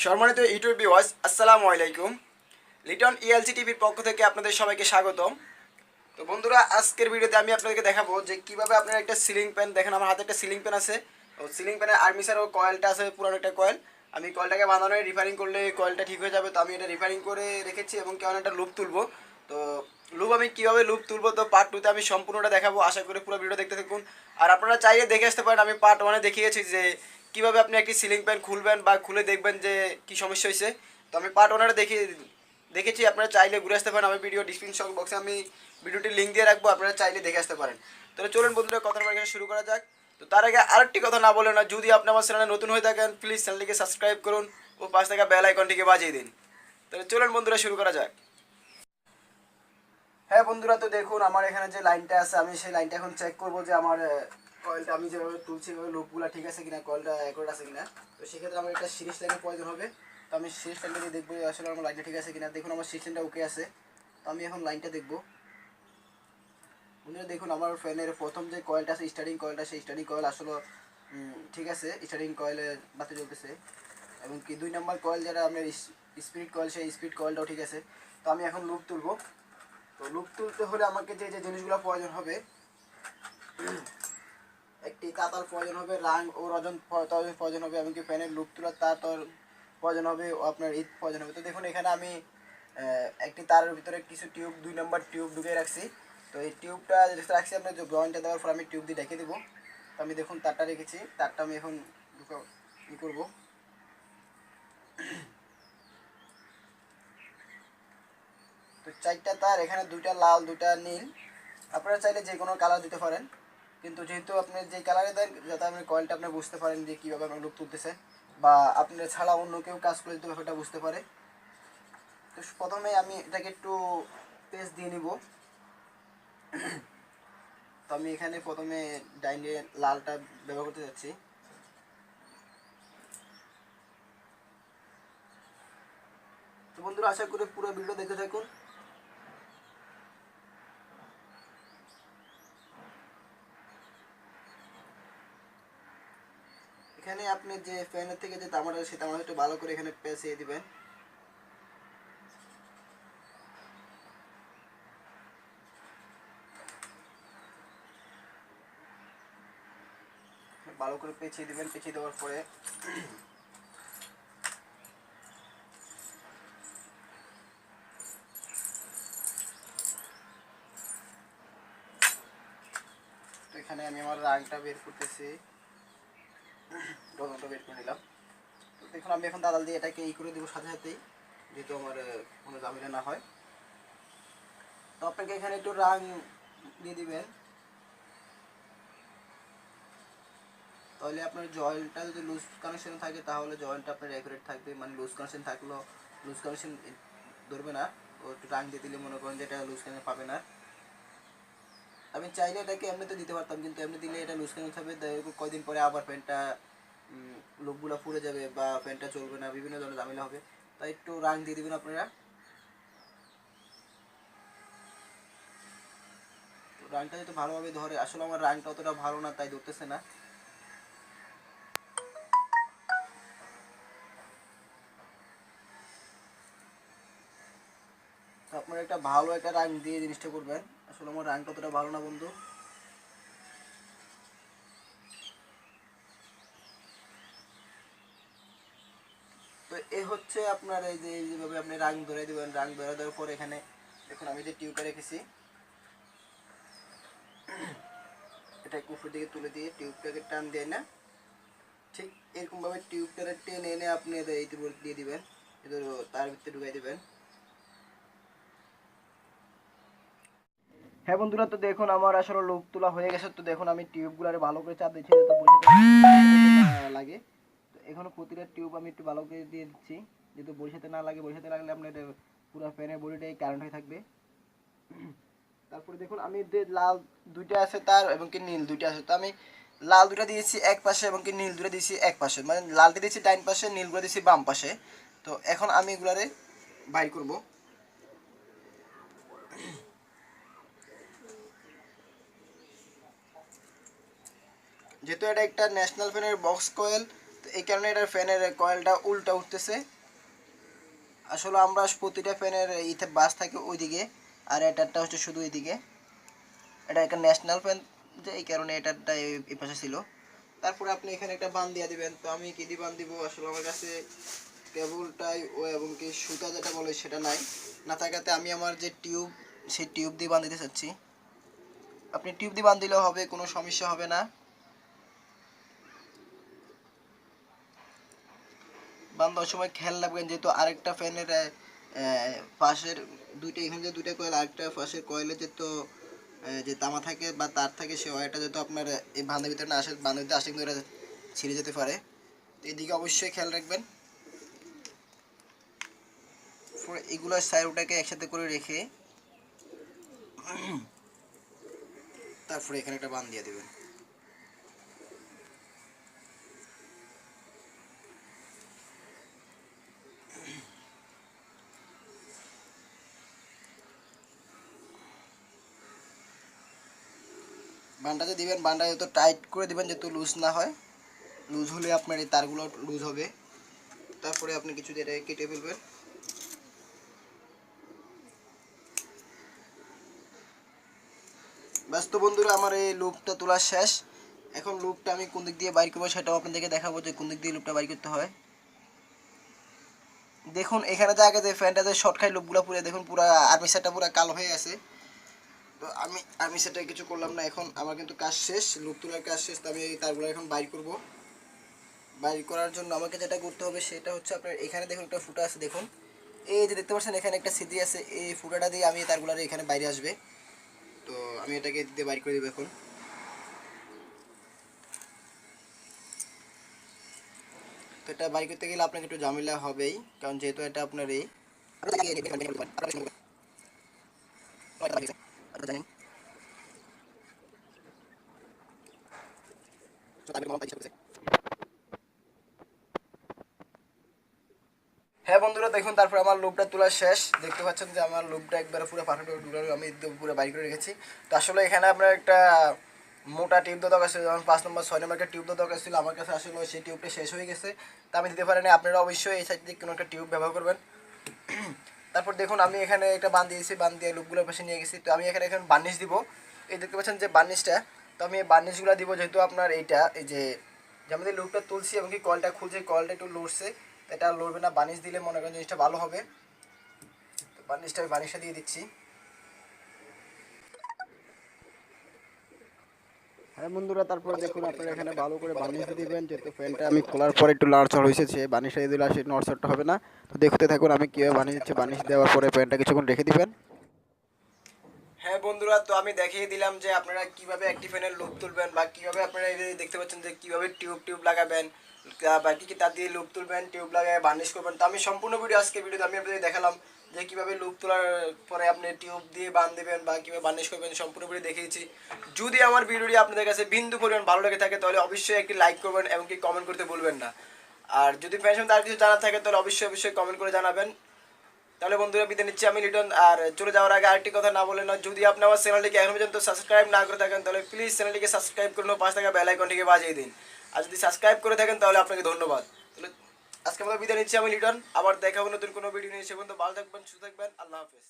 সম্মানিত YouTube viewers, আসসালামু আলাইকুম। লিটন ইএলসি টিভির পক্ষ থেকে আপনাদের সবাইকে স্বাগতম। তো বন্ধুরা, আজকের ভিডিওতে আমি আপনাদেরকে দেখাবো যে কিভাবে আপনারা একটা সিলিং ফ্যান, দেখেন আমার হাতে একটা সিলিং ফ্যান আছে। ও সিলিং ফ্যানের আর্মিচার ও কয়েলটা আছে, পুরানো একটা কয়েল। আমি কয়েলটাকে বাঁধানো রিফারিং করলে কয়েলটা ঠিক হয়ে যাবে, তো আমি এটা রিফারিং করে রেখেছি এবং কেমন একটা লুপ তুলবো। তো লুপ আমি কীভাবে লুপ তুলবো, তো পার্ট টুতে আমি সম্পূর্ণটা দেখাবো। আশা করি পুরো ভিডিও দেখতে থাকুন। আর আপনারা চাইলে দেখে আসতে পারেন, আমি পার্ট ওয়ানে দেখিয়েছি যে কীভাবে আপনি একটি সিলিং ফ্যান খুলবেন বা খুলে দেখবেন যে কী সমস্যা হয়েছে। তো আমি পার্ট ওয়ানে দেখেছি, আপনারা চাইলে ঘুরে আসতে পারেন। আমি ভিডিও ডিসক্রিপশন বক্সে আমি ভিডিওটির লিঙ্ক দিয়ে রাখবো, আপনারা চাইলে দেখে আসতে পারেন। তাহলে চলুন বন্ধুরা, কথার এখানে শুরু করা যাক। তো তার আগে আরেকটি কথা না বলে না, যদি আপনি আমার চ্যানেলে নতুন হয়ে থাকেন, প্লিজ চ্যানেলটিকে সাবস্ক্রাইব করুন ও পাশ থাকা বেল আইকনটিকে বাজিয়ে দিন। তাহলে চলুন বন্ধুরা, শুরু করা যাক। হ্যাঁ বন্ধুরা, তো দেখুন আমার এখানে যে লাইনটা আছে, আমি সেই লাইনটা এখন চেক করবো যে আমার কয়েলটা আমি যেভাবে তুলছি ওই লুপগুলো ঠিক আছে কিনা, কয়েলটা অ্যাকুরেট আছে কিনা। তো সেক্ষেত্রে আমার একটা সিরিজ লাইনের প্রয়োজন হবে। তো আমি সিরিজ লাইনটা দিয়ে দেখবো আসলে আমার লাইনটা ঠিক আছে কিনা। দেখুন আমার সিরিজ লাইনটা ওকে আছে। তো আমি এখন লাইনটা দেখবো। বন্ধুরা দেখুন, আমার ফ্যানের প্রথম যে কয়েলটা আছে, স্টার্টিং কয়েলটা, সেই স্টার্টিং কয়েল আসলে ঠিক আছে, স্টার্টিং কয়েলের বাতি জ্বলতেছে। এবং কি 2 নম্বর কয়েল যেটা আপনার স্পিড কয়েল, সেই স্পিড কয়েলটাও ঠিক আছে। তো আমি এখন লুপ তুলবো। তো লুপ তুলতে হলে আমাকে যে যে জিনিসগুলো প্রয়োজন হবে, একটি কাতার প্রয়োজন হবে, রাং ও রজন প্রয়োজন হবে, এমনকি ফ্যানের লুপ তোলার তার প্রয়োজন হবে ও আপনার ঈদ প্রয়োজন হবে। তো দেখুন এখানে আমি একটি তারের ভিতরে কিছু টিউব, 2 নম্বর টিউব ঢুকিয়ে রাখছি। তো এই টিউবটা যেটা রাখছি আপনার যে জয়েন্টটা দেওয়ার পর আমি টিউব দিয়ে ঢেকে দেবো। তো আমি দেখুন তারটা রেখেছি, তারটা আমি এখন ই করবো। তো 4টা তার, এখানে 2টা লাল 2টা নীল। আপনারা চাইলে যে কোনো কালার দিতে পারেন, কিন্তু যেহেতু আপনি যে কালারে দেন যাতে আপনি কয়েলটা আপনি বুঝতে পারেন যে কীভাবে আপনার লুক তুলতেছে, বা আপনার ছাড়া অন্য কেউ কাজ করে দিতে ব্যাপারটা বুঝতে পারে। তো প্রথমে আমি এটাকে একটু পেস্ট দিয়ে নিব। তো আমি এখানে প্রথমে ডাইনে লালটা ব্যবহার করতে যাচ্ছি। তো বন্ধুরা, আশা করি পুরো ভিডিও দেখতে থাকুন। এখানে আপনি যে ফ্যানের থেকে যে তামাটা, সেই তামাটা একটু ভালো করে এখানে পেঁচিয়ে দিবেন। ভালো করে পেঁচিয়ে দিবেন। পেঁচিয়ে দেওয়ার পরে তো এখানে আমি আমার রাংটা বের করতেছি, ডজনটা বের করে নিলাম। তো দেখুন আমি এখন দাদাল দিয়ে এটাকে ই করে দেবো সাথে সাথেই, যেহেতু আমার কোনো ঝামেলা না হয়। তো আপনাকে এখানে একটু রাং দিয়ে দিবেন, তাহলে আপনার জয়েন্টটা যদি লুজ কানেকশন থাকে তাহলে জয়েন্টটা আপনার অ্যাকুরেট থাকবে। মানে লুজ কানেকশন থাকলেও লুজ কানেকশন ধরবে না। ও একটু রাং দিয়ে দিলে মনে করেন যে এটা লুজ কানেকশন পাবে না। আমি চাইলে এটাকে এমনিতে দিতে পারতাম, কিন্তু এমনি দিলে এটা লুজ কানেকশন হবে, কয়দিন পরে আবার ফ্যানটা লোকগুলো পুড়ে যাবে বা ফ্যানটা চলবে না, বিভিন্ন ধরনের ঝামেলা হবে। তাই একটু রাং দিয়ে দিবেন আপনারা। তো রাংটা যেহেতু ভালোভাবে ধরে, আসলে আমার রাংটা অতটা ভালো না তাই ধরতেছে না। তো আপনারা একটা ভালো একটা রাং দিয়ে জিনিসটা করবেন। আসলে আমার রাংটা অতটা ভালো না বন্ধু। তো এ হচ্ছে আপনার এই যে যেভাবে আপনি রাং ধরে দেবেন। রাং ধরে দেওয়ার পর এখানে দেখুন আমি যে টিউবটা রেখেছি, এটাকে উপর দিকে তুলে দিয়ে টিউবটাকে টান দিয়ে না, ঠিক এরকমভাবে টিউবটাকে টেনে এনে আপনি এই দিয়ে দিবেন, তার ভিতরে ঢুকাই দিবেন। হ্যাঁ বন্ধুরা, তো দেখুন আমার আসলে লোক তোলা হয়ে গেছে। তো দেখুন আমি টিউবগুলো ভালো করে চাপ দিচ্ছি যাতে বসে লাগে। তো এখানে প্রতিটা টিউব আমি একটু ভালো করে দিয়ে দিচ্ছি, যেহেতু বসেতে না লাগে। বসেতে লাগলে আপনার পুরো ফ্যানের বডিটাই কারেন্ট হয়ে থাকবে। তারপরে দেখুন আমি যে লাল 2টা আছে তার এবং কি নীল 2টা আছে, তো আমি লাল 2টা দিয়েছি এক পাশে এবং কি নীল 2টা দিয়েছি এক পাশে, মানে লালটা দিয়েছি ডাইন পাশে, নীলগুলো দিয়েছি বাম পাশে। তো এখন আমি এগুলারে বাইর করব। যেহেতু এটা একটা ন্যাশনাল ফ্যানের বক্স কয়েল, তো এই কারণে এটার ফ্যানের কয়েলটা উল্টা উঠতেছে। আসলে আমরা প্রতিটা ফ্যানের ইতে বাস থাকে ওইদিকে, আর এটারটা হচ্ছে শুধু এইদিকে। এটা একটা ন্যাশনাল ফ্যান, যে এই কারণে এটারটা এই পাশে ছিল। তারপরে আপনি এখানে একটা বান দিয়ে দিবেন। তো আমি কি দিয়ে বান দিব, আসলে আমার কাছে কেবলটাই ও এবং কি সুতা যেটা বলে সেটা নাই, না থাকাতে আমি আমার যে টিউব, সেই টিউব দিয়ে বান দিতে চাচ্ছি। আপনি টিউব দিয়ে বান দিলেও হবে, কোনো সমস্যা হবে না। বান দেওয়ার সময় খেয়াল রাখবেন, যেহেতু আরেকটা ফ্যানের পাশের দুইটা, এখানে যে দুইটা কয়েল, আরেকটা পাশের কয়েলে যেহেতু যে তামা থাকে বা তার থাকে, সে ওয়ারটা যেহেতু আপনার এই বাঁধের ভিতরে না আসে, বাঁধের ভিতরে আসলে কিন্তু এটা ছিঁড়ে যেতে পারে। তো এদিকে অবশ্যই খেয়াল রাখবেন। এগুলো সাইডটাকে একসাথে করে রেখে তারপরে এখানে একটা বাঁধ দিয়ে দেবেন। বানটাতে দিবেন, বানটা যত টাইট করে দিবেন যাতে লুজ না হয়। লুজ হলে আপনার এই তারগুলো লুজ হবে। তারপরে আপনি কিছু দিয়ে কেটে ফেলবেন। ব্যাস, তো বন্ধুরা আমার এই লুপটা তোলা শেষ। এখন লুপটা আমি কোন দিক দিয়ে বাইর করবো সেটাও আপনাদেরকে দেখাবো, যে কোন দিক দিয়ে লুপটা বাইর করতে হয়। দেখুন এখানে যে আগে যে ফ্যানটাতে শর্ট খাই লুপগুলো পুরো দেখুন, পুরো আর্মিসারটা পুরো কালো হয়ে আছে। তো আমি আর্মিসারটা কিছু করলাম না, এখন আমার কিন্তু কাজ শেষ, লুপ তোলার কাজ শেষ। তো আমি এই তারগুলো এখন বাইর করব। বাইর করার জন্য আমাকে যেটা করতে হবে সেটা হচ্ছে, আপনার এখানে দেখুন একটা ফুটা আছে, দেখুন এই যে দেখতে পাচ্ছেন এখানে একটা ছিদ্র আছে, এই ফুটাটা দিয়ে আমি তারগুলো এখানে বাইরে আসবে। তো আমি এটাকে দিয়ে বাইর করে দেবো এখন। তো এটা বাইর করতে গেলে আপনাকে একটু ঝামেলা হবেই, কারণ যেহেতু এটা আপনার এই হ্যাঁ বন্ধুরা, দেখুন তারপর আমার লুপটা তোলা শেষ। দেখতে পাচ্ছেন যে আমার লুপটা একবারে পুরো পারফেক্ট আমি পুরো বাইর করে রেখেছি। তো আসলে এখানে আপনার একটা মোটা টিউব দেওয়া দরকার ছিল, যেমন 5 নম্বর 6 নম্বর একটা টিউব দেওয়া দরকার ছিল। আমার কাছে আসলে সেই টিউবটা শেষ হয়ে গেছে, তা আমি দিতে পারিনি। আপনারা অবশ্যই এই সাইড দিয়ে কোনো একটা টিউব ব্যবহার করবেন। তারপর দেখুন আমি এখানে একটা বান দিয়েছি, বান দিয়ে লুপগুলোর পাশে নিয়ে গেছি। তো আমি এখানে এখন বার্নিশ দিব। এই দেখতে পাচ্ছেন যে বার্নিশটা, তো আমি এই বার্নিশগুলো দিব, যেহেতু আপনার এইটা এই যে আমাদের লুপটা তুলছি এবং কি কলটা খুলছে, কলটা একটু লড়ছে, এটা লড়বে না। বার্নিশ দিলে মনে করেন জিনিসটা ভালো হবে। তো বার্নিশটা আমি বার্নিশটা দিয়ে দিচ্ছি। হ্যাঁ বন্ধুরা, তারপরে দেখুন আপনারা এখানে ভালো করে বার্নিশ দিবেন, যেহেতু ফ্যানটা আমি খোলার পরে একটু লাড়চড় হয়েছে, বার্নিশটা দিয়ে দিলে আসলে নড়চড়টা হবে না। তো দেখতে থাকুন আমি কীভাবে বার্নিশ দিচ্ছি। বার্নিশ দেওয়ার পরে ফ্যানটা কিছুক্ষণ রেখে দিবেন। হ্যাঁ বন্ধুরা, তো আমি দেখিয়ে দিলাম যে আপনারা কিভাবে একটি ফ্যানের লুপ তুলবেন, বা কিভাবে আপনারা এই যে দেখতে পাচ্ছেন যে কিভাবে টিউব লাগাবেন, বা কি কি তার দিয়ে লুপ তুলবেন, টিউব লাগায় বার্নিশ করবেন। তো আমি সম্পূর্ণ আজকে ভিডিওতে আমি আপনাদের দেখালাম যে কিভাবে লুপ তোলার পরে আপনি টিউব দিয়ে বাঁধ দেবেন বা কিভাবে বার্নিশ করবেন, সম্পূর্ণ ভিডিও দেখিয়েছি। যদি আমার ভিডিওটি আপনাদের কাছে বিন্দু পরিমাণ ভালো লেগে থাকে তাহলে অবশ্যই একটি লাইক করবেন এবং কি কমেন্ট করতে ভুলবেন না। আর যদি ফ্যান সম্বন্ধে আর কিছু জানা থাকে তাহলে অবশ্যই কমেন্ট করে জানাবেন। তাহলে বন্ধুরা বিদায় নিচ্ছি আমি লিটন। আর চলে যাওয়ার আগে আরেকটি কথা না বলে না, যদি আপনি আমার চ্যানেলটিকে এখন পর্যন্ত সাবস্ক্রাইব না করে থাকেন তাহলে প্লিজ চ্যানেলটিকে সাবস্ক্রাইব করুন, পাশে থাকা বেল আইকনটিকে বাজিয়ে দিন। আর যদি সাবস্ক্রাইব করে থাকেন তাহলে আপনাকে ধন্যবাদ। তাহলে আজকে আমরা বিদায় নিচ্ছি আমি লিটন, আবার দেখা হবে নতুন কোনো ভিডিও নিয়ে। সে পর্যন্ত ভালো থাকবেন, সুস্থ থাকবেন, আল্লাহ হাফেজ।